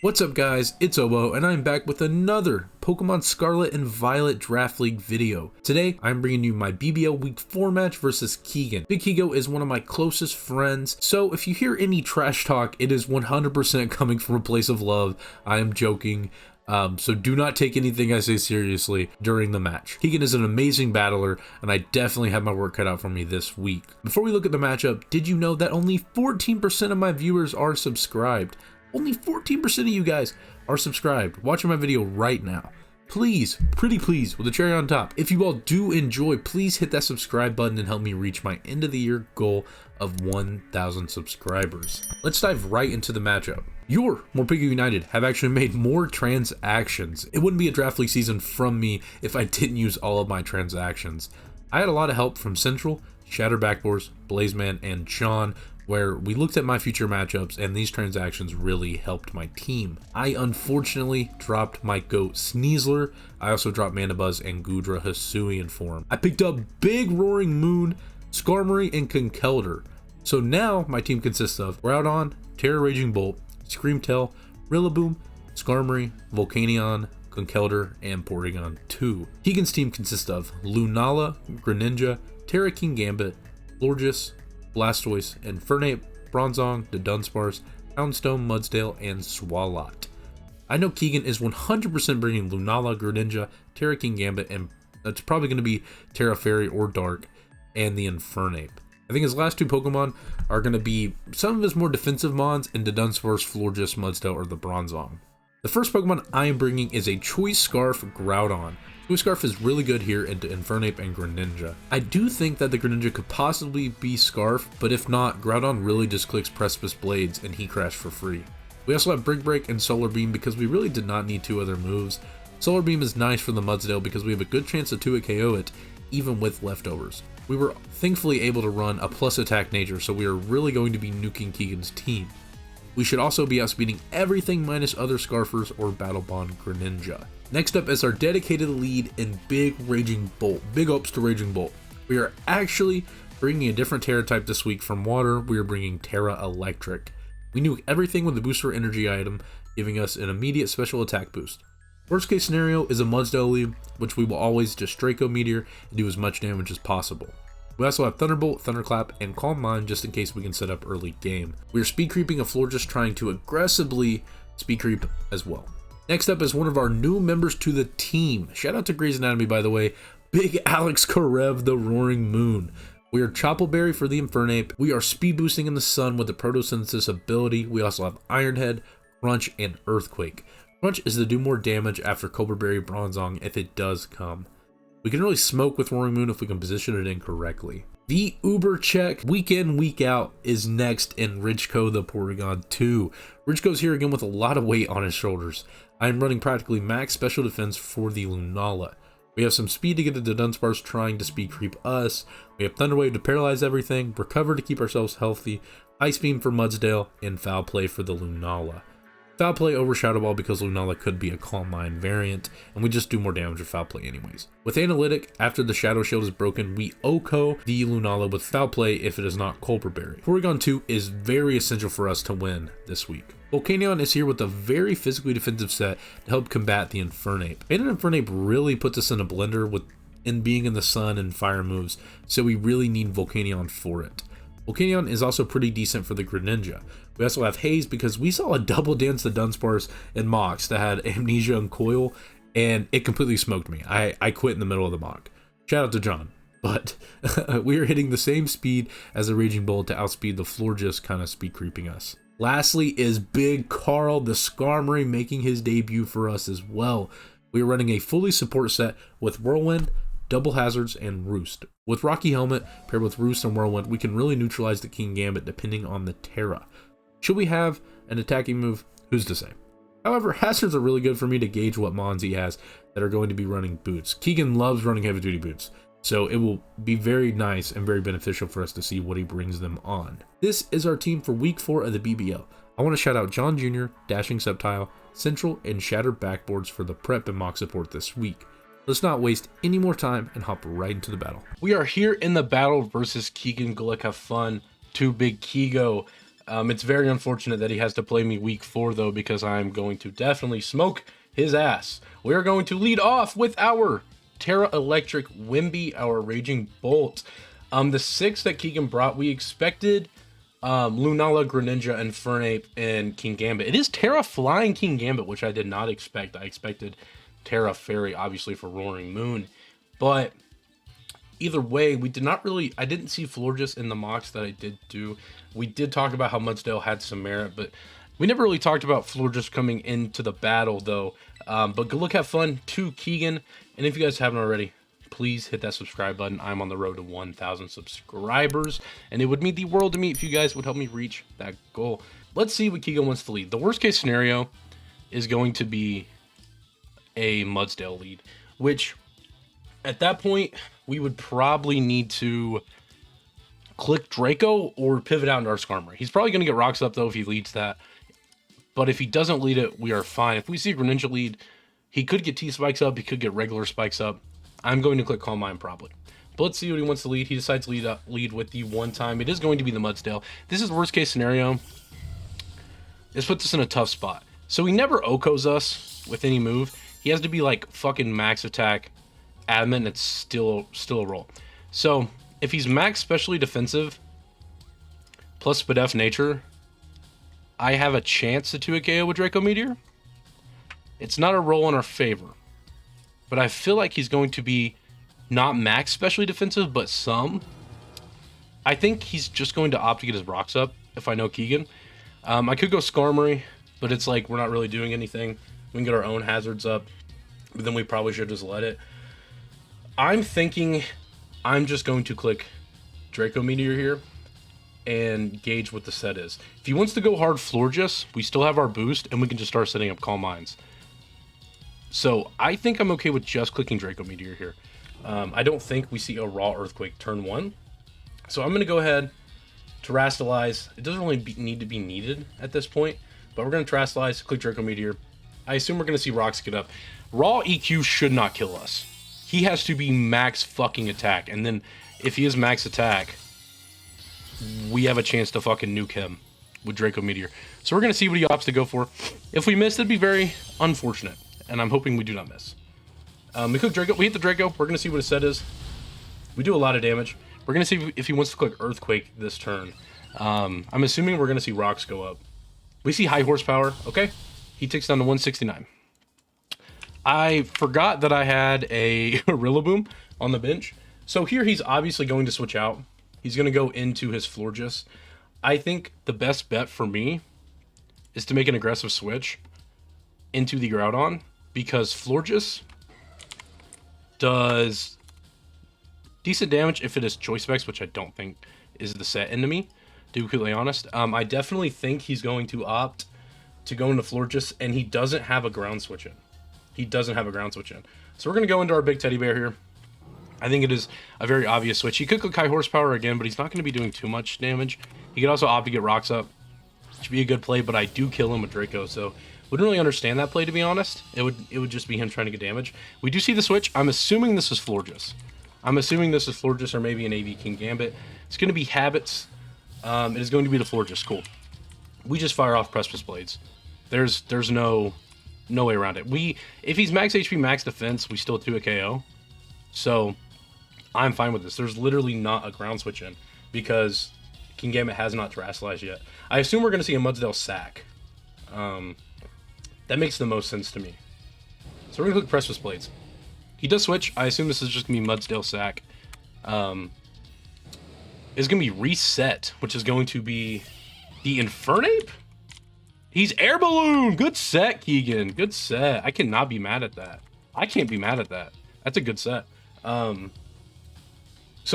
What's up guys, it's Obo and I'm back with another Pokemon Scarlet and Violet Draft League video. Today I'm bringing you my BBL Week 4 match versus Keegan. Big Kigo is one of my closest friends, so if you hear any trash talk, it is 100% coming from a place of love. I am joking. So do not take anything I say seriously during the match. Keegan is an amazing battler, and I definitely have my work cut out for me this week. Before we look at the matchup, did you know that only 14% of my viewers are subscribed? Only 14% of you guys are subscribed, watching my video right now. Please, pretty please, with a cherry on top, if you all do enjoy, please hit that subscribe button and help me reach my end of the year goal of 1,000 subscribers. Let's dive right into the matchup. Your Morpeko United have actually made more transactions. It wouldn't be a draft league season from me if I didn't use all of my transactions. I had a lot of help from Central, Shatter Backboards, Blazeman, and Sean, where we looked at my future matchups and these transactions really helped my team. I unfortunately dropped my GOAT Sneasler. I also dropped Mandibuzz and Goodra Hisuian form. I picked up Big Roaring Moon, Skarmory, and Conkeldurr. So now my team consists of Groudon, Terra Raging Bolt, Screamtail, Rillaboom, Skarmory, Volcanion, Conkeldurr, and Porygon2. Keegan's team consists of Lunala, Greninja, Terra Kingambit, Florges, Blastoise, Infernape, Bronzong, the Dunsparce, Houndstone, Mudsdale, and Swalot. I know Keegan is 100% bringing Lunala, Greninja, Terra Kingambit, and that's probably going to be Terra Fairy or Dark, and the Infernape. I think his last two Pokemon are going to be some of his more defensive mons, and the Dunsparce, Florges, Mudsdale, or the Bronzong. The first Pokemon I am bringing is a Choice Scarf Groudon. Choice Scarf is really good here into Infernape and Greninja. I do think that the Greninja could possibly be Scarf, but if not, Groudon really just clicks Precipice Blades and he crashed for free. We also have Brick Break and Solar Beam because we really did not need two other moves. Solar Beam is nice for the Mudsdale because we have a good chance to 2-hit KO it, even with leftovers. We were thankfully able to run a plus attack nature, so we are really going to be nuking Keegan's team. We should also be outspeeding everything minus other Scarfers or Battle Bond Greninja. Next up is our dedicated lead in Big Raging Bolt. Big ups to Raging Bolt. We are actually bringing a different Terra type this week from Water. We are bringing Terra Electric. We nuke everything with the booster energy item, giving us an immediate special attack boost. Worst case scenario is a Mudsdale lead, which we will always just Draco Meteor and do as much damage as possible. We also have Thunderbolt, Thunderclap, and Calm Mind just in case we can set up early game. We are speed creeping a Florges, trying to aggressively speed creep as well. Next up is one of our new members to the team. Shout out to Grey's Anatomy, by the way. Big Alex Karev, the Roaring Moon. We are Choppleberry for the Infernape. We are speed boosting in the sun with the Photosynthesis ability. We also have Iron Head, Crunch, and Earthquake. Crunch is to do more damage after Cobra Berry Bronzong if it does come. We can really smoke with Roaring Moon if we can position it in correctly. The Uber check week in, week out is next in Ridgeko the Porygon2. Ridgeko's here again with a lot of weight on his shoulders. I am running practically max special defense for the Lunala. We have some speed to get into Dunsparce trying to speed creep us. We have Thunder Wave to paralyze everything, Recover to keep ourselves healthy, Ice Beam for Mudsdale, and Foul Play for the Lunala. Foul Play over Shadow Ball because Lunala could be a Calm Mind variant, and we just do more damage with Foul Play anyways. With Analytic, after the Shadow Shield is broken, we OHKO the Lunala with Foul Play if it is not Cobra Berry. Porygon2 is very essential for us to win this week. Volcanion is here with a very physically defensive set to help combat the Infernape. And an Infernape really puts us in a blender with being in the sun and fire moves, so we really need Volcanion for it. Volcanion is also pretty decent for the Greninja. We also have Haze because we saw a double dance the Dunsparce and Mox that had Amnesia and Coil, and it completely smoked me. I quit in the middle of the mock. Shout out to John. But we are hitting the same speed as the Raging Bolt to outspeed the Florges kind of speed creeping us. Lastly is Big Carl the Skarmory making his debut for us as well. We are running a fully support set with Whirlwind, Double Hazards, and Roost. With Rocky Helmet paired with Roost and Whirlwind, we can really neutralize the Kingambit depending on the Terra. Should we have an attacking move? Who's to say? However, hazards are really good for me to gauge what mons he has that are going to be running boots. Keegan loves running heavy duty boots, so it will be very nice and very beneficial for us to see what he brings them on. This is our team for week 4 of the BBL. I want to shout out John Jr., Dashing Sceptile, Central, and Shattered Backboards for the prep and mock support this week. Let's not waste any more time and hop right into the battle. We are here in the battle versus Keegan. Go have fun. Too Big Kigo. It's very unfortunate that he has to play me week 4, though, because I'm going to definitely smoke his ass. We are going to lead off with our Terra Electric Wimby, our Raging Bolt. The 6 that Keegan brought, we expected Lunala, Greninja, Infernape, and Kingambit. It is Terra Flying Kingambit, which I did not expect. I expected Terra Fairy, obviously, for Roaring Moon. But either way, we did not really... I didn't see Florges in the mocks that I did do. We did talk about how Mudsdale had some merit, but we never really talked about Florges coming into the battle, though. But good luck, have fun to Keegan. And if you guys haven't already, please hit that subscribe button. I'm on the road to 1,000 subscribers, and it would mean the world to me if you guys would help me reach that goal. Let's see what Keegan wants to lead. The worst case scenario is going to be a Mudsdale lead, which at that point we would probably need to click Draco or pivot out into our Skarmory. He's probably going to get rocks up though if he leads that, but if he doesn't lead it, we are fine. If we see Greninja lead, he could get T-Spikes up, he could get regular spikes up. I'm going to click Calm Mind probably. But let's see what he wants to lead. He decides to lead with the one time. It is going to be the Mudsdale. This is worst case scenario. This puts us in a tough spot. So he never OHKOs us with any move. He has to be like fucking max attack, adamant, and it's still a roll. So if he's max specially defensive plus Spadef nature, I have a chance to 2-hit KO with Draco Meteor. It's not a roll in our favor, but I feel like he's going to be not max specially defensive, but some. I think he's just going to opt to get his rocks up if I know Keegan. I could go Skarmory, but it's like we're not really doing anything. We can get our own hazards up, but then we probably should just let it. I'm thinking I'm just going to click Draco Meteor here and gauge what the set is. If he wants to go hard Florges, we still have our boost, and we can just start setting up Calm Minds. So I think I'm okay with just clicking Draco Meteor here. I don't think we see a raw Earthquake turn 1. So I'm going to go ahead, Terrastalize. It doesn't really need to be needed at this point, but we're going to Terrastalize, click Draco Meteor. I assume we're going to see rocks get up. Raw EQ should not kill us. He has to be max fucking attack, and then if he is max attack, we have a chance to fucking nuke him with Draco Meteor. So we're going to see what he opts to go for. If we miss, that'd be very unfortunate, and I'm hoping we do not miss. We click Draco. We hit the Draco. We're going to see what his set is. We do a lot of damage. We're going to see if he wants to click Earthquake this turn. I'm assuming we're going to see rocks go up. We see high horsepower. Okay. He ticks down to 169. I forgot that I had a Rillaboom on the bench. So here he's obviously going to switch out. He's going to go into his Florges. I think the best bet for me is to make an aggressive switch into the Groudon, because Florges does decent damage if it is Choice Specs, which I don't think is the set enemy, to be completely honest. I definitely think he's going to opt to go into Florges, and he doesn't have a ground switch in. He doesn't have a ground switch in. So we're going to go into our big teddy bear here. I think it is a very obvious switch. He could click high horsepower again, but he's not going to be doing too much damage. He could also opt to get rocks up, which would be a good play, but I do kill him with Draco, so wouldn't really understand that play, to be honest. It would just be him trying to get damage. We do see the switch. I'm assuming this is Florges. I'm assuming this is Florges or maybe an AV Kingambit. It's going to be Habits. It is going to be the Florges. Cool. We just fire off Precipice Blades. There's no way around it. If he's max HP, max defense, we still do a KO. So I'm fine with this. There's literally not a ground switch in because Kingambit has not Terrastalized yet. I assume we're going to see a Mudsdale sack. That makes the most sense to me. So we're going to click Precipice Blades. He does switch. I assume this is just going to be Mudsdale sack. It's going to be Reset, which is going to be the Infernape? He's Air Balloon! Good set, Keegan. Good set. I cannot be mad at that. I can't be mad at that. That's a good set. So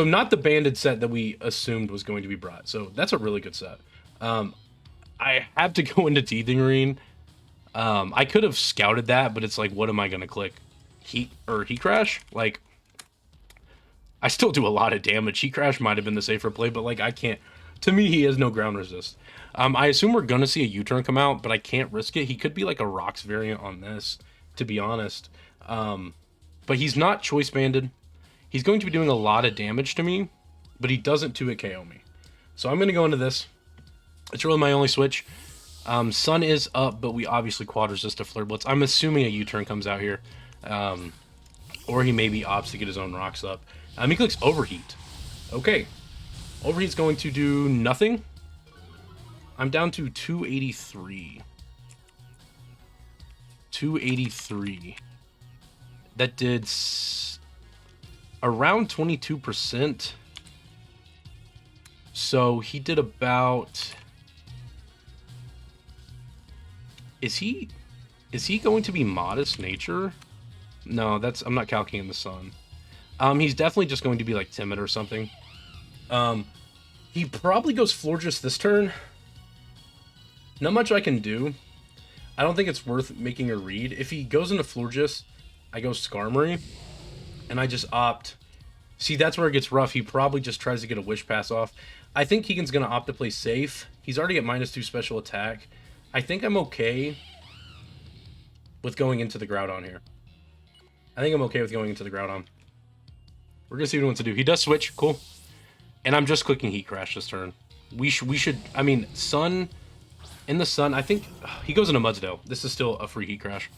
not the banded set that we assumed was going to be brought. So that's a really good set. I have to go into Teething Ring. I could have scouted that, but it's like, what am I going to click? Heat Crash? Like, I still do a lot of damage. Heat Crash might have been the safer play, but like, I can't. To me, he has no ground resist. I assume we're going to see a U-turn come out, but I can't risk it. He could be like a Rocks variant on this, to be honest. But he's not choice banded. He's going to be doing a lot of damage to me, but he doesn't 2-hit KO me. So I'm going to go into this. It's really my only switch. Sun is up, but we obviously quad resist a Flare Blitz. I'm assuming a U-turn comes out here. Or he maybe opts to get his own rocks up. He clicks Overheat. Okay. Overheat's going to do nothing. I'm down to 283. 283. That did around 22%. So he did about... Is he going to be Modest Nature? No, I'm not calculating the Sun. He's definitely just going to be like Timid or something. He probably goes Florges this turn. Not much I can do. I don't think it's worth making a read. If he goes into Florges, I go Skarmory, and I just opt. See, that's where it gets rough. He probably just tries to get a Wish Pass off. I think Keegan's going to opt to play safe. He's already at -2 special attack. I think I'm okay with going into the Groudon here. I think I'm okay with going into the Groudon. We're going to see what he wants to do. He does switch. Cool. And I'm just clicking Heat Crash this turn. We should... I mean, Sun... In the Sun, I think... He goes into Mudsdale. This is still a free Heat Crash.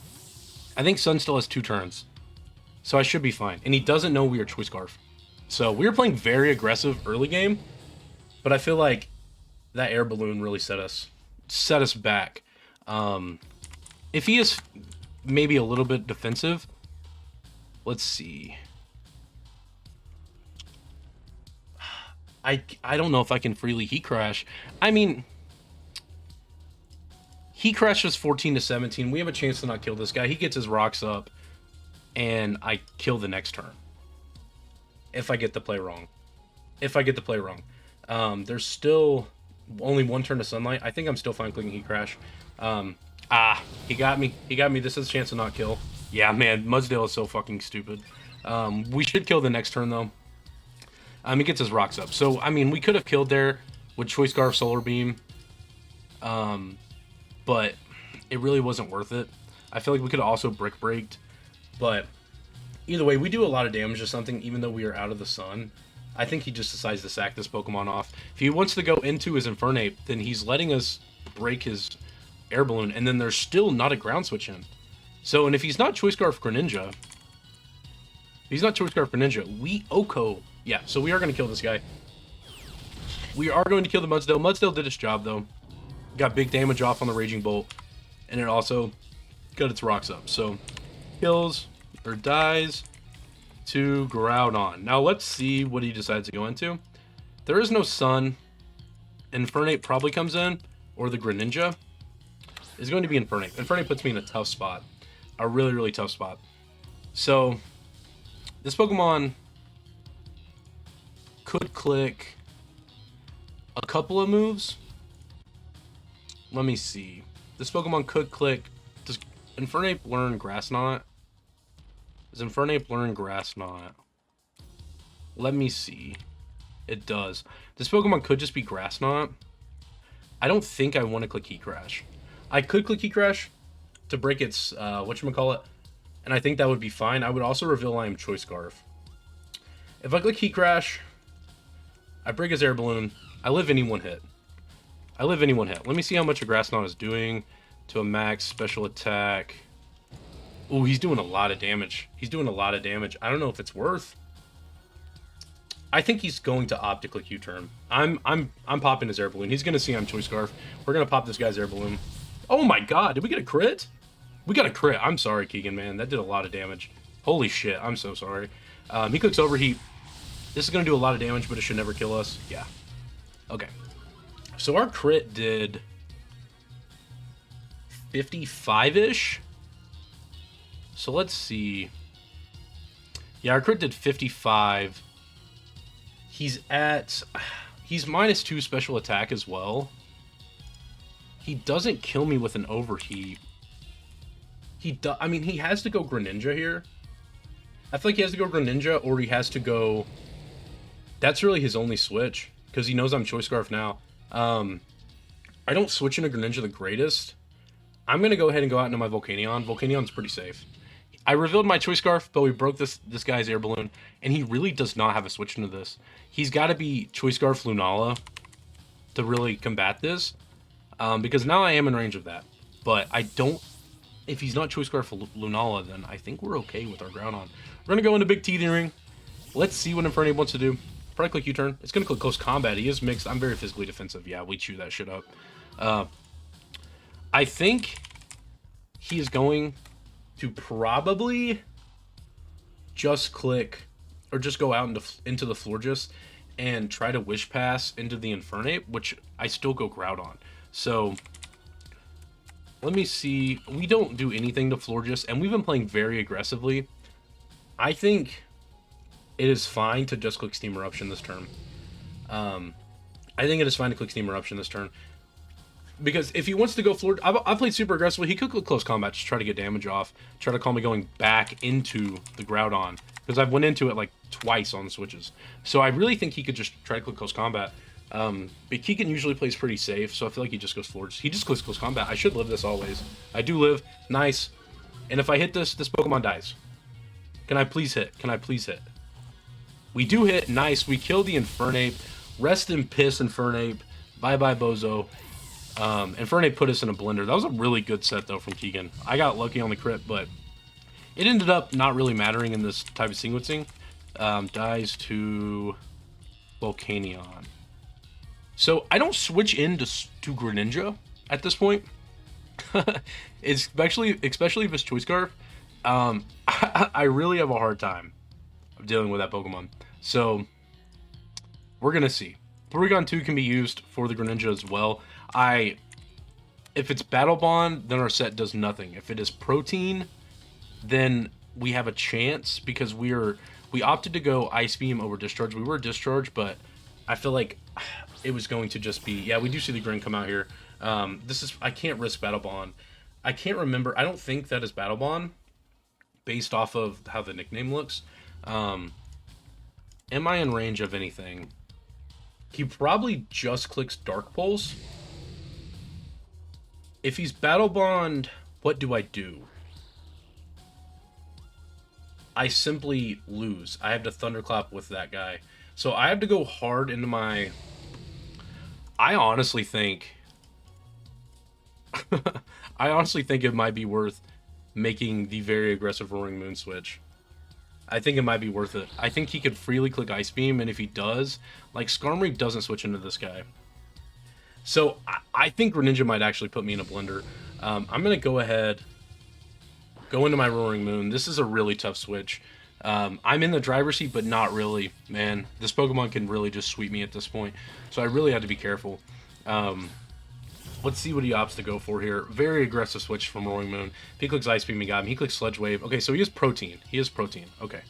I think Sun still has 2 turns. So I should be fine. And he doesn't know we are Choice Scarf. So we were playing very aggressive early game. But I feel like that Air Balloon really set us back. If he is maybe a little bit defensive... Let's see... I don't know if I can freely Heat Crash. I mean, Heat Crash is 14 to 17. We have a chance to not kill this guy. He gets his rocks up, and I kill the next turn. If I get the play wrong. There's still only 1 turn to Sunlight. I think I'm still fine clicking Heat Crash. He got me. This is a chance to not kill. Yeah, man, Mudsdale is so fucking stupid. We should kill the next turn, though. He gets his rocks up. So, I mean, we could have killed there with Choice Scarf, Solar Beam. But it really wasn't worth it. I feel like we could have also Brick Breaked. But either way, we do a lot of damage to something even though we are out of the Sun. I think he just decides to sack this Pokemon off. If he wants to go into his Infernape, then he's letting us break his Air Balloon. And then there's still not a Ground Switch in. So, and if he's not Choice Scarf Greninja... we Oko... Yeah, so we are going to kill this guy. We are going to kill the Mudsdale. Mudsdale did its job, though. Got big damage off on the Raging Bolt. And it also got its rocks up. So, kills or dies to Groudon. Now, let's see what he decides to go into. There is no Sun. Infernape probably comes in. Or the Greninja is going to be Infernape. Infernape puts me in a tough spot. A really, really tough spot. So, this Pokemon... could click a couple of moves. Let me see. This Pokemon could click... Does Infernape learn Grass Knot? Does Infernape learn Grass Knot? Let me see. It does. This Pokemon could just be Grass Knot. I don't think I want to click Heat Crash. I could click Heat Crash to break its... whatchamacallit. And I think that would be fine. I would also reveal I am Choice Scarf. If I click Heat Crash... I break his Air Balloon. I live any one hit. Let me see how much a Grass Knot is doing to a max special attack. Ooh, he's doing a lot of damage. I don't know if it's worth. I think he's going to opt to click U-turn. I'm popping his Air Balloon. He's going to see I'm Choice Scarf. We're going to pop this guy's Air Balloon. Oh my god, did we get a crit? We got a crit. I'm sorry, Keegan, man. That did a lot of damage. Holy shit, I'm so sorry. He clicks Overheat. This is going to do a lot of damage, but it should never kill us. Yeah. Okay. So our crit did 55-ish. So let's see. Yeah, our crit did 55. He's -2 special attack as well. He doesn't kill me with an Overheat. I mean, he has to go Greninja here. I feel like he has to go Greninja, or he has to go... That's really his only switch, because he knows I'm Choice Scarf now. I don't switch into Greninja the greatest. I'm going to go ahead and go out into my Volcanion. Volcanion's pretty safe. I revealed my Choice Scarf, but we broke this guy's Air Balloon, and he really does not have a switch into this. He's got to be Choice Scarf Lunala. to really combat this, because now I am in range of that. But I don't. If he's not Choice Scarf for Lunala, then I think we're okay with our Groudon. We're gonna go into Big Teething Ring. Let's see what Infernape wants to do. Probably click U-turn. It's gonna click Close Combat. He is mixed. I'm very physically defensive. Yeah, we chew that shit up. I think he is going to probably just click, or just go out into the Florges and try to Wish Pass into the Infernape, which I still go Groudon. So let me see. We don't do anything to Florges, and we've been playing very aggressively. I think it is fine to just click Steam Eruption this turn. I think it is fine to click Steam Eruption this turn. Because if he wants to go Florges, I played super aggressively. He could click Close Combat, just try to get damage off. Try to call me going back into the Groudon. Because I've went into it like twice on the switches. So I really think he could just try to click Close Combat. But Keegan usually plays pretty safe, so I feel like he just goes Florges. He just clicks Close Combat. I should live this always. I do live. Nice. And if I hit this, this Pokemon dies. Can I please hit? Can I please hit? We do hit. Nice. We kill the Infernape. Rest in piss, Infernape. Bye-bye, Bozo. Infernape put us in a blender. That was a really good set, though, from Keegan. I got lucky on the crit, but it ended up not really mattering in this type of sequencing. Dies to Volcanion. So I don't switch into to Greninja at this point. especially if it's Choice Scarf. I really have a hard time dealing with that Pokemon. So we're gonna see. Porygon2 can be used for the Greninja as well. If it's Battle Bond, then our set does nothing. If it is Protein, then we have a chance because we opted to go Ice Beam over Discharge. We were Discharge, but I feel like it was going to just be, yeah, we do see the Grin come out here. I can't risk Battle Bond. I can't remember. I don't think that is Battle Bond based off of how the nickname looks. Am I in range of anything? He probably just clicks Dark Pulse. If he's Battle Bond, what do I do? I simply lose. I have to Thunderclap with that guy. So I have to go hard into my... I honestly think it might be worth making the very aggressive Roaring Moon switch. I think it might be worth it. I think he could freely click Ice Beam, and if he does, like, Skarmory doesn't switch into this guy. So I think Greninja might actually put me in a blender. I'm going to go ahead, go into my Roaring Moon. This is a really tough switch. I'm in the driver's seat, but not really, man. This Pokemon can really just sweep me at this point. So I really had to be careful. Let's see what he opts to go for here. Very aggressive switch from Roaring Moon. If he clicks Ice Beam, he got him. He clicks Sludge Wave. Okay, so he is Protein. He is Protein. Okay.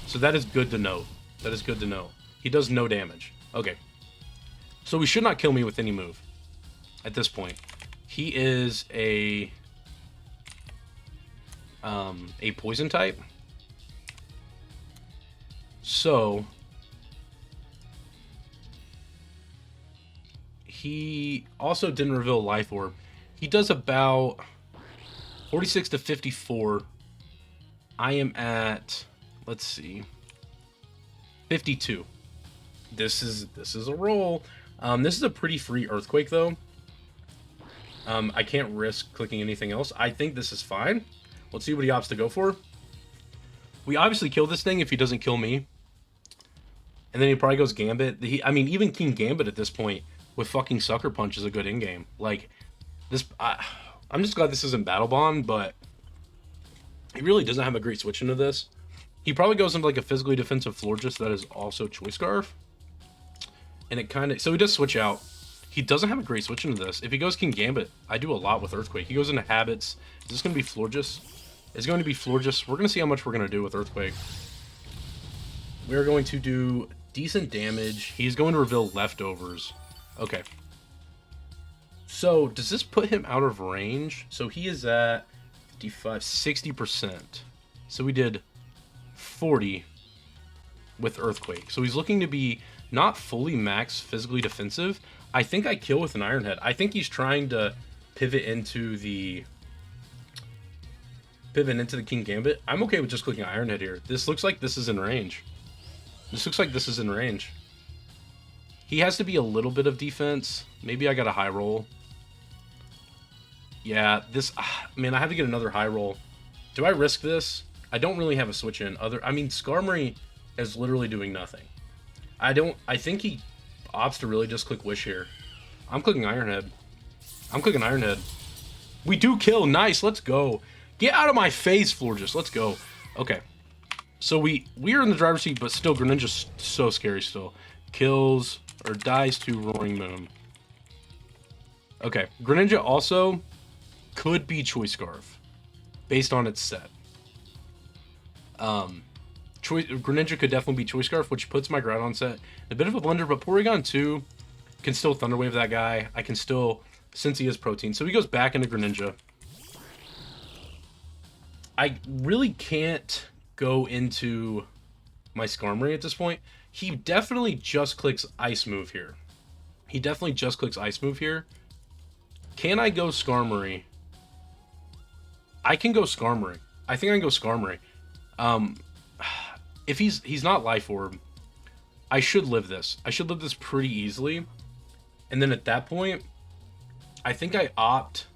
So that is good to know. That is good to know. He does no damage. Okay. So he should not kill me with any move at this point. He is a poison type. So he also didn't reveal Life Orb. He does about 46 to 54. I am at, let's see, 52. This is a roll. This is a pretty free Earthquake, though. I can't risk clicking anything else. I think this is fine. Let's see what he opts to go for. We obviously kill this thing if he doesn't kill me. And then he probably goes Gambit. I mean, even King Gambit at this point with fucking Sucker Punch is a good in-game. Like, this... I'm just glad this isn't Battle Bond, but he really doesn't have a great switch into this. He probably goes into, like, a physically defensive Florges that is also Choice Scarf. And it kind of... So he does switch out. He doesn't have a great switch into this. If he goes King Gambit, I do a lot with Earthquake. He goes into Habits. Is this going to be Florges? It's going to be Florges. We're going to see how much we're going to do with Earthquake. We're going to do decent damage. He's going to reveal Leftovers. Okay. So, does this put him out of range? So he is at 55, 60%. So we did 40 with Earthquake. So he's looking to be not fully max physically defensive. I think I kill with an Iron Head. I think he's trying to pivot into the King Gambit. I'm okay with just clicking Iron Head here. This looks like this is in range. This looks like this is in range. He has to be a little bit of defense. Maybe I got a high roll. Yeah, this... man, I have to get another high roll. Do I risk this? I don't really have a switch in. I mean, Skarmory is literally doing nothing. I think he opts to really just click Wish here. I'm clicking Iron Head. We do kill. Nice. Let's go. Get out of my face, Florges. Let's go. Okay. So we are in the driver's seat, but still, Greninja's so scary still. Kills or dies to Roaring Moon. Okay. Greninja also could be Choice Scarf based on its set. Greninja could definitely be Choice Scarf, which puts my Groudon set in a bit of a blunder, but Porygon2 can still Thunder Wave that guy. I can still, since he is Protein. So he goes back into Greninja. I really can't go into my Skarmory at this point. He definitely just clicks Ice Move here. Can I go Skarmory? I can go Skarmory. I think I can go Skarmory. If he's not Life Orb, I should live this. I should live this pretty easily. And then at that point, I think I opt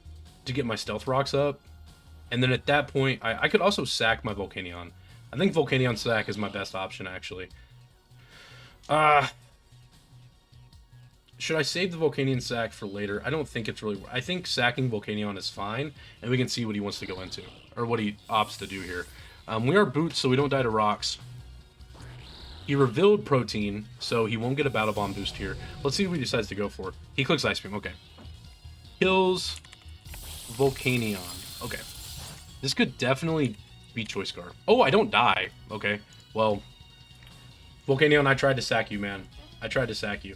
to get my Stealth Rocks up. And then at that point, I could also sack my Volcanion. I think Volcanion sack is my best option, actually. Should I save the Volcanion sack for later? I don't think it's really... I think sacking Volcanion is fine, and we can see what he wants to go into, or what he opts to do here. We are Boots, so we don't die to rocks. He revealed Protein, so he won't get a Battle Bomb boost here. Let's see what he decides to go for. He clicks Ice Beam, okay. Kills Volcanion. Okay. This could definitely be Choice Scarf. Oh, I don't die. Okay, well... Volcanion, I tried to sack you, man. I tried to sack you.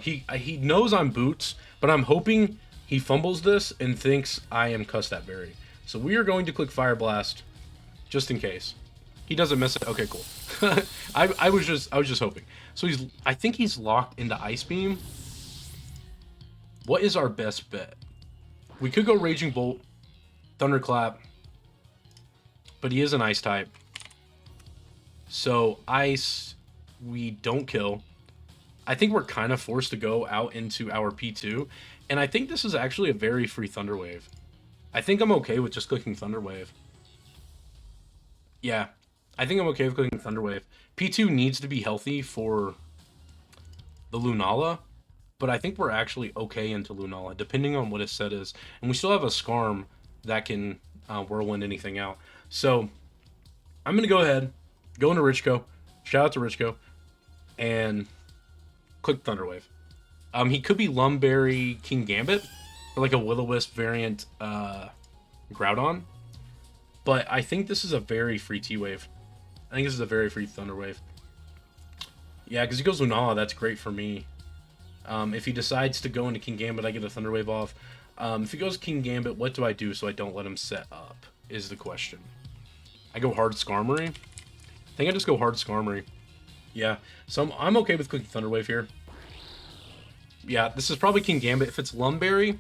He knows I'm Boots, but I'm hoping he fumbles this and thinks I am Cuss That Berry. So we are going to click Fire Blast, just in case. He doesn't miss it. Okay, cool. I was just hoping. So I think he's locked into Ice Beam. What is our best bet? We could go Raging Bolt, Thunderclap, but he is an Ice type. So Ice, we don't kill. I think we're kind of forced to go out into our P2, and I think this is actually a very free Thunder Wave. I think I'm okay with just clicking Thunder Wave. Yeah, I think I'm okay with clicking Thunder Wave. P2 needs to be healthy for the Lunala, but I think we're actually okay into Lunala, depending on what his set is. And we still have a Skarm that can Whirlwind anything out. So I'm going to go ahead, go into Richco, shout out to Richco, and click Thunder Wave. He could be Lumberry King Gambit, or like a Will-O-Wisp variant Groudon. But I think this is a very free T-Wave. I think this is a very free Thunder Wave. Yeah, because he goes Lunala, that's great for me. If he decides to go into King Gambit, I get a Thunder Wave off. If he goes King Gambit, what do I do so I don't let him set up, is the question. I go hard Skarmory. I think I just go hard Skarmory. Yeah, so I'm okay with clicking Thunder Wave here. Yeah, this is probably King Gambit. If it's Lumberry,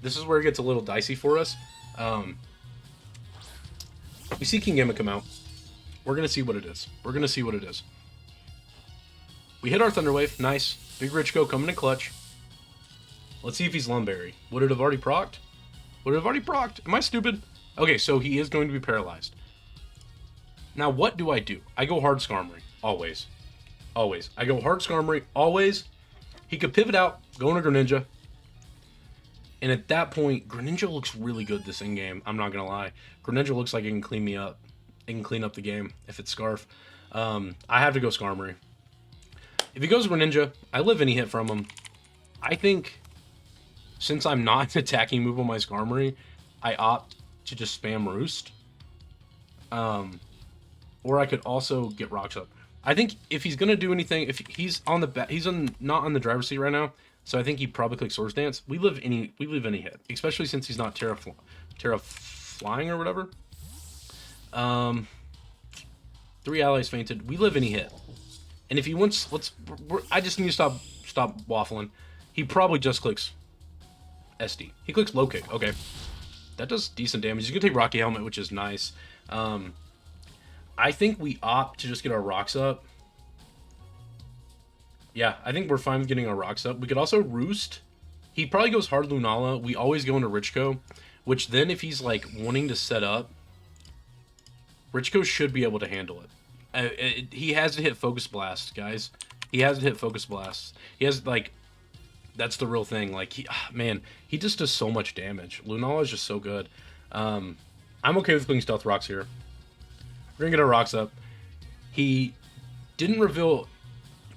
this is where it gets a little dicey for us. We see King Gambit come out. We're going to see what it is. We hit our Thunder Wave. Nice. Big Richco coming in clutch. Let's see if he's Lumberry. Would it have already procced? Am I stupid? Okay, so he is going to be paralyzed. Now, what do? I go hard Skarmory. Always. I go hard Skarmory. Always. He could pivot out, go into Greninja. And at that point, Greninja looks really good this in-game. I'm not going to lie. Greninja looks like it can clean me up. It can clean up the game if it's Scarf. I have to go Skarmory. If he goes Greninja, I live any hit from him. I think, since I'm not an attacking move on my Skarmory, I opt to just spam Roost. Or I could also get Rocks up. I think if he's gonna do anything, if he's on the not on the driver's seat right now, so I think he probably clicks Swords Dance. We live any hit, especially since he's not Terra Flying or whatever. 3 allies fainted. We live any hit, and if he wants, I just need to stop waffling. He probably just clicks SD. He clicks Low Kick. Okay, that does decent damage. He's gonna take Rocky Helmet, which is nice. I think we opt to just get our rocks up. Yeah, I think we're fine with getting our rocks up. We could also roost. He probably goes hard Lunala. We always go into Richco, which then if he's like wanting to set up, Richco should be able to handle it. He has to hit Focus Blast, guys. He has to hit Focus Blast. He has, like, that's the real thing. Like, man, he just does so much damage. Lunala is just so good. I'm okay with clicking Stealth Rocks here. We're gonna get our rocks up. He didn't reveal...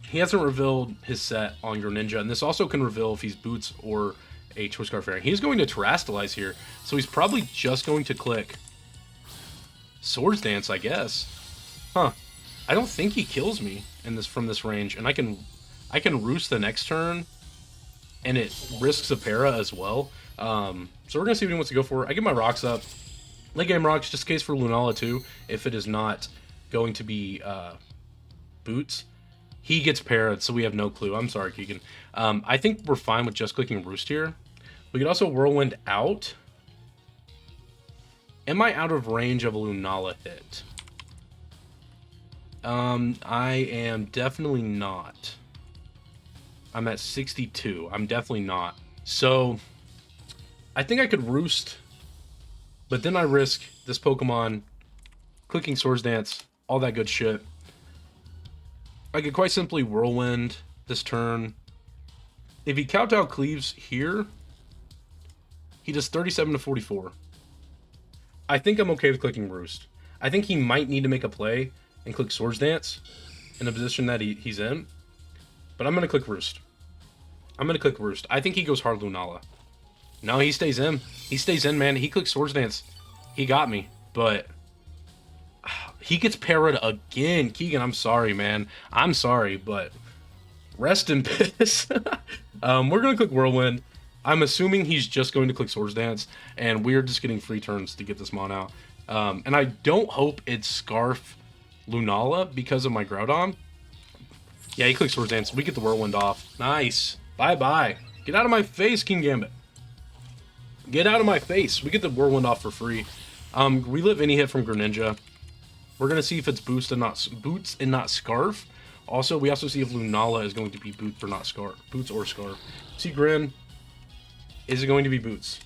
He hasn't revealed his set on Greninja, and this also can reveal if he's Boots or a Twist Scarf Fairy. He's going to Terrastalize here, so he's probably just going to click Swords Dance, I guess. Huh. I don't think he kills me in this from this range, and I can Roost the next turn, and it risks a Para as well. So we're gonna see what he wants to go for. I get my rocks up. Late game rocks, just in case for Lunala too, if it is not going to be Boots. He gets parried, so we have no clue. I'm sorry, Keegan. I think we're fine with just clicking Roost here. We could also Whirlwind out. Am I out of range of a Lunala hit? I am definitely not. I'm at 62. I'm definitely not. So, I think I could Roost, but then I risk this Pokemon clicking Swords Dance, all that good shit. I could quite simply Whirlwind this turn. If he Kowtow Cleaves here, he does 37 to 44. I think I'm okay with clicking Roost. I think he might need to make a play and click Swords Dance in the position that he's in. But I'm going to click Roost. I'm going to click Roost. I think he goes hard Lunala. No, he stays in. He stays in, man. He clicks Swords Dance. He got me. But he gets parried again. Keegan, I'm sorry, man. I'm sorry, but rest in piss. We're going to click Whirlwind. I'm assuming he's just going to click Swords Dance, and we're just getting free turns to get this Mon out. And I don't hope it's Scarf Lunala because of my Groudon. Yeah, he clicks Swords Dance. We get the Whirlwind off. Nice. Bye-bye. Get out of my face, King Gambit. Get out of my face. We get the Whirlwind off for free. Relive any hit from Greninja. We're going to see if it's Boots and not Scarf. Also, we also see if Lunala is going to be Boots or not Scarf. Boots or Scarf. See, Grin. Is it going to be Boots?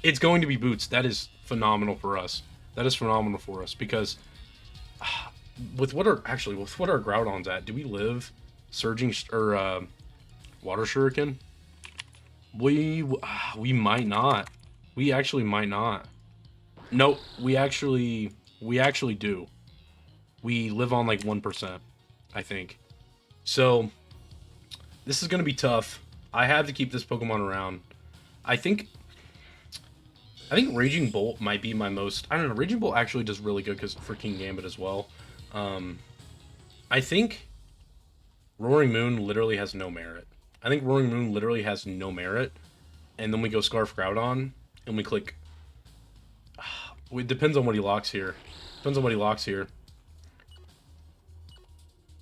It's going to be Boots. That is phenomenal for us. That is phenomenal for us because with what our Groudon's at, do we live Surging or Water Shuriken? We might not. We actually might not. Nope. We actually do. We live on like 1%, I think. So this is gonna be tough. I have to keep this Pokemon around. I think Raging Bolt might be my most... I don't know, Raging Bolt actually does really good because for King Gambit as well. I think Roaring Moon literally has no merit. I think Roaring Moon literally has no merit. And then we go Scarf Groudon, and we click... It depends on what he locks here. Depends on what he locks here.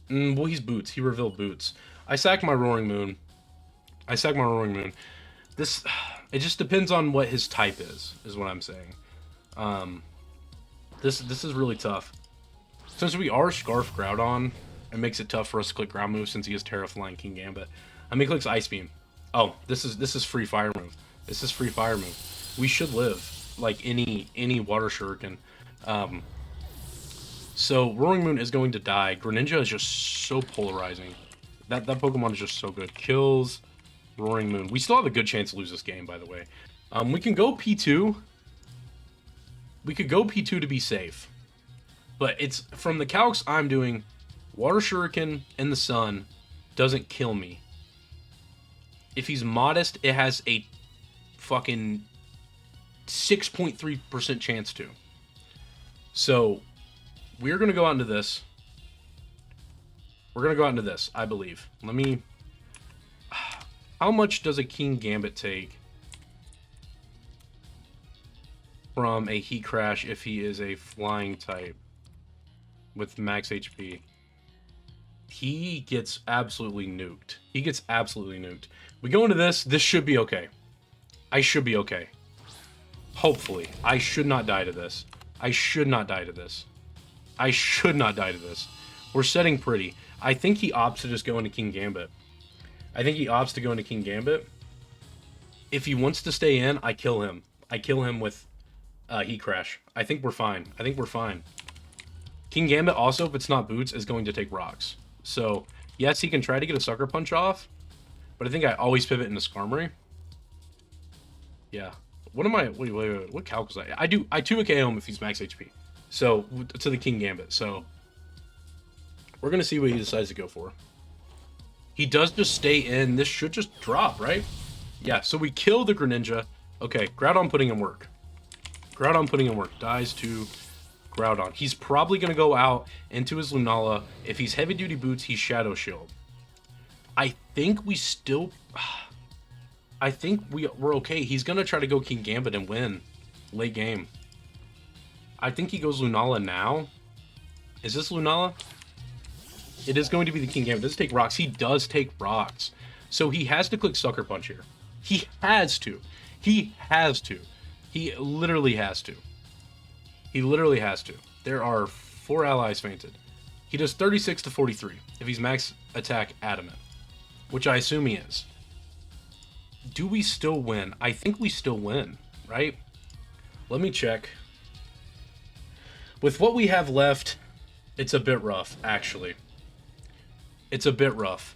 Well, he's Boots. He revealed Boots. I sack my Roaring Moon. This... It just depends on what his type is what I'm saying. This is really tough. Since we are Scarf Groudon, it makes it tough for us to click Ground Move since he has Terra Flying King Gambit. I mean, he clicks Ice Beam. Oh, this is free Fire Move. This is free Fire Move. We should live like any Water Shuriken. So Roaring Moon is going to die. Greninja is just so polarizing. That Pokemon is just so good. Kills Roaring Moon. We still have a good chance to lose this game, by the way. We can go P2. We could go P2 to be safe. But it's from the calcs I'm doing, Water Shuriken in the Sun doesn't kill me. If he's modest, it has a fucking 6.3% chance to. So, we're going to go out into this. We're going to go out into this, I believe. Let me... How much does a King Gambit take from a Heat Crash if he is a flying type with max HP? He gets absolutely nuked. He gets absolutely nuked. We go into this. This should be okay. I should be okay. Hopefully. I should not die to this. I should not die to this. I should not die to this. We're setting pretty. I think he opts to just go into King Gambit. I think he opts to go into King Gambit. If he wants to stay in, I kill him. I kill him with Heat Crash. I think we're fine. I think we're fine. King Gambit also, if it's not boots, is going to take rocks. So, yes, he can try to get a Sucker Punch off, but I think I always pivot into Skarmory. Yeah. What am I... Wait. What calc was I 2 KO him if he's max HP. So, to the King Gambit. So, we're going to see what he decides to go for. He does just stay in. This should just drop, right? Yeah, so we kill the Greninja. Okay, Groudon putting in work. Groudon putting in work. Dies to Groudon. He's probably going to go out into his Lunala. If he's heavy duty boots, he's Shadow Shield. I think we still... I think we're okay. He's going to try to go King Gambit and win late game. I think he goes Lunala now. Is this Lunala? It is going to be the King Gambit. Does take rocks. He does take rocks. So he has to click Sucker Punch here. He has to. He has to. He literally has to. He literally has to. There are 4 allies fainted. He does 36 to 43 if he's max attack adamant, which I assume he is. Do we still win? I think we still win, right? Let me check. With what we have left, it's a bit rough, actually. It's a bit rough.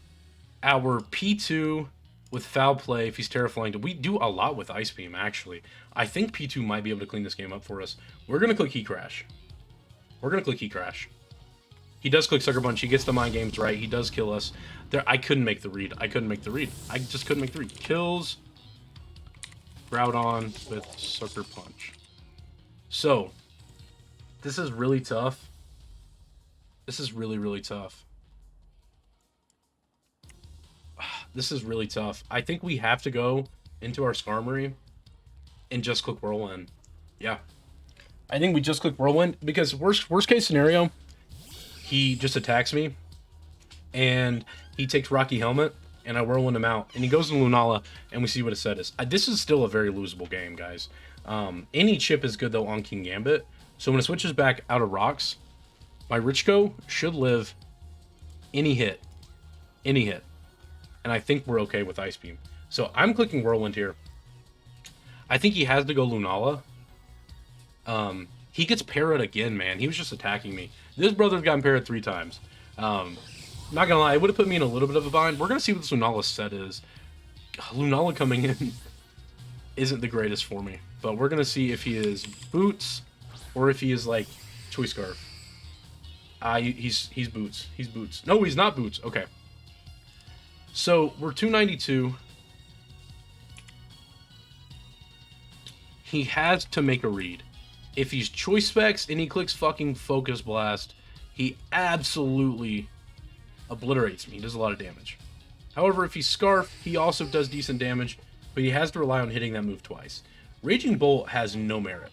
Our P2 with Foul Play, if he's Terraflying, we do a lot with Ice Beam, actually. I think P2 might be able to clean this game up for us. We're going to click Heat Crash. We're going to click Heat Crash. He does click Sucker Punch. He gets the mind games right. He does kill us. There, I couldn't make the read. I just couldn't make the read. Kills Groudon with Sucker Punch. So, this is really tough. This is really, really tough. This is really tough. I think we have to go into our Skarmory and just click Whirlwind. Yeah. I think we just click Whirlwind because worst case scenario, he just attacks me and he takes Rocky Helmet and I Whirlwind him out and he goes to Lunala and we see what his set is. This is still a very losable game, guys. Any chip is good though on King Gambit. So when it switches back out of rocks, my Richco should live any hit. Any hit. And I think we're okay with Ice Beam. So I'm clicking Whirlwind here. I think he has to go Lunala. He gets parried again, man. He was just attacking me. This brother's gotten parried 3 times. Not gonna lie, it would have put me in a little bit of a bind. We're gonna see what this Lunala set is. Lunala coming in isn't the greatest for me. But we're gonna see if he is Boots or if he is like Choice Scarf. He's Boots. He's Boots. No, he's not Boots. Okay. So, we're 292. He has to make a read. If he's Choice Specs and he clicks fucking Focus Blast, he absolutely obliterates me. He does a lot of damage. However, if he's Scarf, he also does decent damage, but he has to rely on hitting that move twice. Raging Bolt has no merit.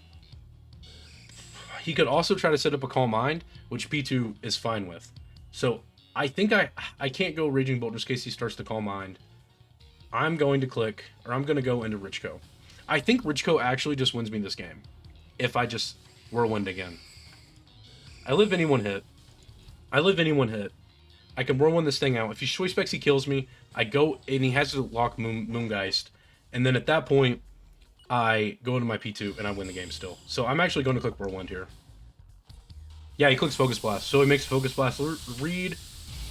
He could also try to set up a Calm Mind, which P2 is fine with. So, I think I can't go Raging Bolt just in case he starts to Calm Mind. I'm going to click, or I'm going to go into Richco. I think Richco actually just wins me this game. If I just Whirlwind again. I live any one hit. I can Whirlwind this thing out. If he Choice Specs, he kills me. I go, and he has to lock Moongeist. And then at that point, I go into my P2, and I win the game still. So I'm actually going to click Whirlwind here. Yeah, he clicks Focus Blast. So he makes Focus Blast read.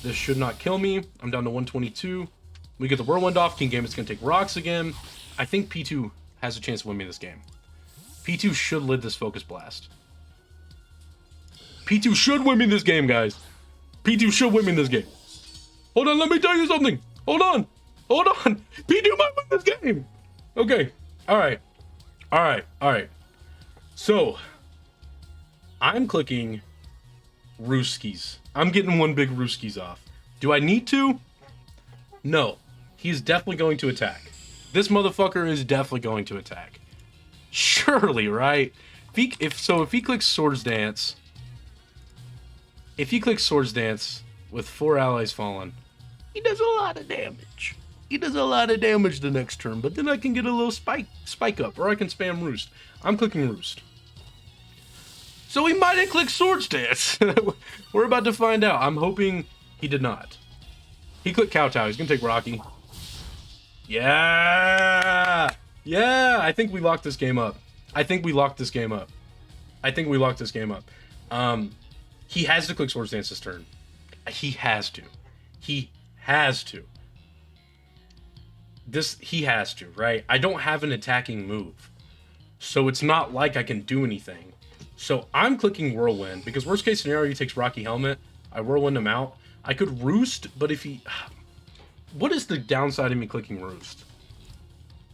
This should not kill me. I'm down to 122. We get the Whirlwind off. King Gambit's going to take rocks again. I think P2 has a chance to win me this game. P2 should live this Focus Blast. P2 should win me this game, guys. P2 should win me this game. Hold on, let me tell you something. Hold on. P2 might win this game. Okay. All right. So, I'm clicking Rooskies. I'm getting one big Rooskies off. Do I need to? No. He's definitely going to attack. This motherfucker is definitely going to attack. Surely, right? If he clicks Swords Dance, with 4 allies fallen, he does a lot of damage. The next turn, but then I can get a little spike up, or I can spam Roost. I'm clicking Roost. So he might have clicked Swords Dance. We're about to find out. I'm hoping he did not. He clicked Kowtow. He's going to take Rocky. Yeah! Yeah! I think we locked this game up. I think we locked this game up. He has to click Swords Dance this turn. He has to. He has to. He has to, right? I don't have an attacking move. So it's not like I can do anything. So I'm clicking Whirlwind, because worst case scenario, he takes Rocky Helmet. I Whirlwind him out. I could Roost, but if he... What is the downside of me clicking Roost?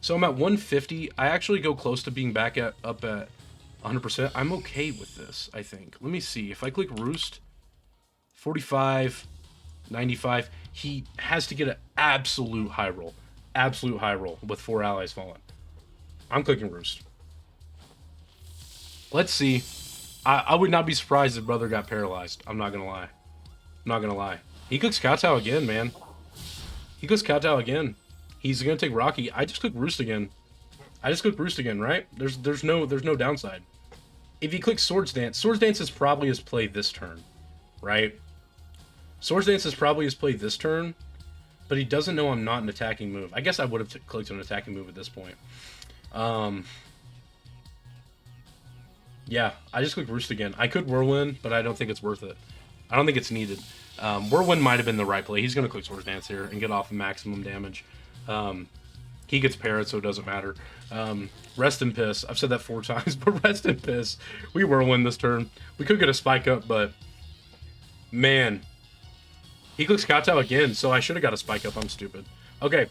So I'm at 150. I actually go close to being back up at 100%. I'm okay with this, I think. Let me see. If I click Roost, 45, 95, he has to get an absolute high roll. Absolute high roll with 4 allies fallen. I'm clicking Roost. Let's see. I would not be surprised if brother got paralyzed. I'm not gonna lie. I'm not gonna lie. He clicks Kowtow again, man. He clicks Kowtow again. He's gonna take Rocky. I just click Roost again. Right? There's no downside. If he clicks Swords Dance is probably his play this turn, right? Swords Dance is probably his play this turn, but he doesn't know I'm not an attacking move. I guess I would have clicked an attacking move at this point. Yeah, I just clicked Roost again. I could Whirlwind, but I don't think it's worth it. I don't think it's needed. Whirlwind might have been the right play. He's going to click Swords Dance here and get off maximum damage. He gets parried, so it doesn't matter. Rest in Piss. I've said that 4 times, but rest in Piss. We Whirlwind this turn. We could get a Spike Up, but... Man. He clicks Kowtow again, so I should have got a Spike Up. I'm stupid. Okay.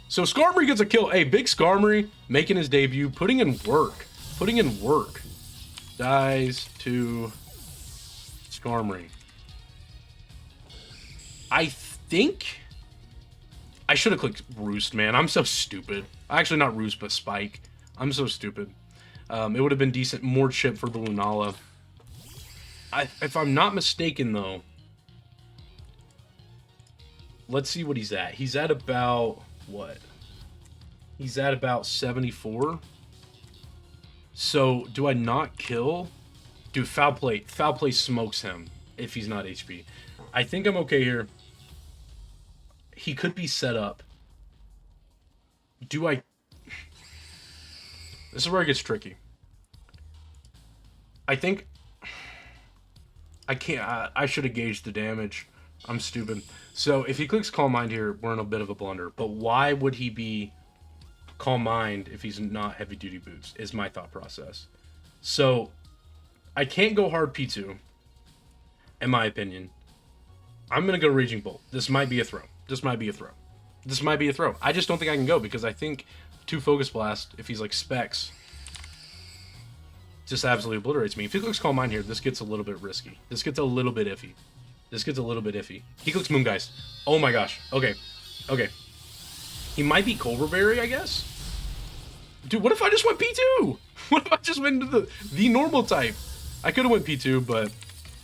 So Skarmory gets a kill. Hey, big Skarmory making his debut. Putting in work. Dies to Skarmory. I think I should have clicked Roost, man. I'm so stupid. Actually, not Roost, but Spike. I'm so stupid. It would have been decent. More chip for the Lunala. If I'm not mistaken, though, let's see what he's at. He's at about, what? He's at about 74. So, do I not kill? Dude, Foul Play. Foul Play smokes him if he's not HP. I think I'm okay here. He could be set up. Do I... This is where it gets tricky. I think... I can't... I should have gauged the damage. I'm stupid. So, if he clicks Calm Mind here, we're in a bit of a blunder. But why would he be Calm Mind if he's not Heavy Duty Boots, is my thought process. So, I can't go hard P2, in my opinion. I'm going to go Raging Bolt. This might be a throw. I just don't think I can go, because I think 2 Focus Blast, if he's like Specs, just absolutely obliterates me. If he clicks Calm Mind here, this gets a little bit risky. This gets a little bit iffy. He clicks Moongeist. Oh my gosh. Okay. He might be Cobra Berry, I guess? Dude, what if I just went P2? What if I just went into the normal type? I could have went P2, but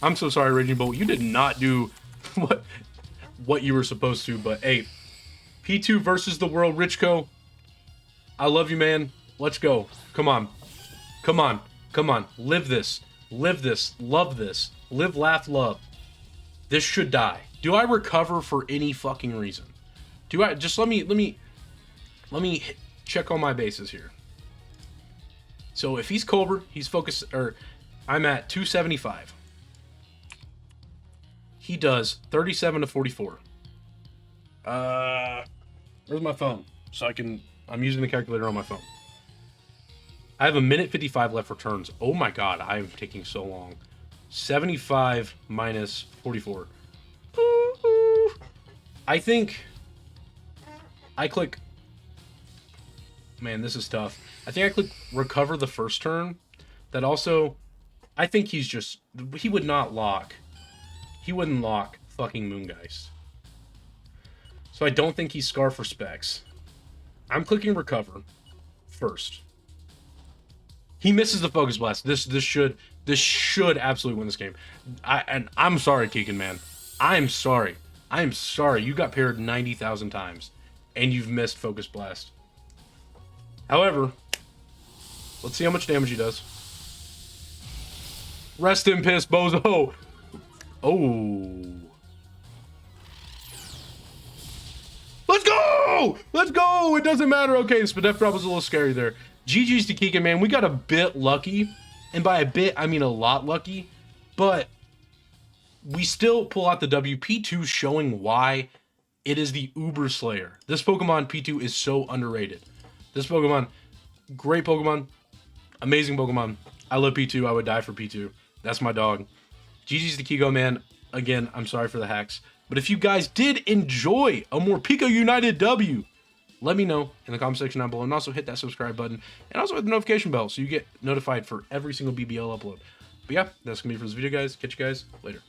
I'm so sorry, Raging Bolt. You did not do what you were supposed to, but hey, P2 versus the world, Richco. I love you, man. Let's go. Come on. Live this. Love this. Live, laugh, love. This should die. Do I recover for any fucking reason? Do I just let me check all my bases here. So if he's Cobra, he's focused, or I'm at 275. He does 37 to 44. Where's my phone? So I'm using the calculator on my phone. I have 1:55 left for turns. Oh my god, I am taking so long. 75 minus 44. I think I click... Man, this is tough. I think I click Recover the first turn. That also... I think he's just... He would not lock. He wouldn't lock fucking Moongeist. So I don't think he's Scar for Specs. I'm clicking Recover first. He misses the Focus Blast. This should absolutely win this game. I'm sorry, Keegan, man. I'm sorry. You got parried 90,000 times, and you've missed Focus Blast. However, let's see how much damage he does. Rest in piss, bozo. Oh. Let's go! go. Let's go. It doesn't matter. Okay, this Spadef drop was a little scary there. GG's to Keegan, man. We got a bit lucky. And by a bit, I mean a lot lucky. But we still pull out the W. P2 showing why it is the Uber Slayer. This Pokemon, P2, is so underrated. This Pokemon, great Pokemon. Amazing Pokemon. I love P2. I would die for P2. That's my dog. GG's to Kigo, man. Again, I'm sorry for the hacks. But if you guys did enjoy a Morpeko United W, let me know in the comment section down below. And also hit that subscribe button. And also hit the notification bell so you get notified for every single BBL upload. But yeah, that's going to be it for this video, guys. Catch you guys later.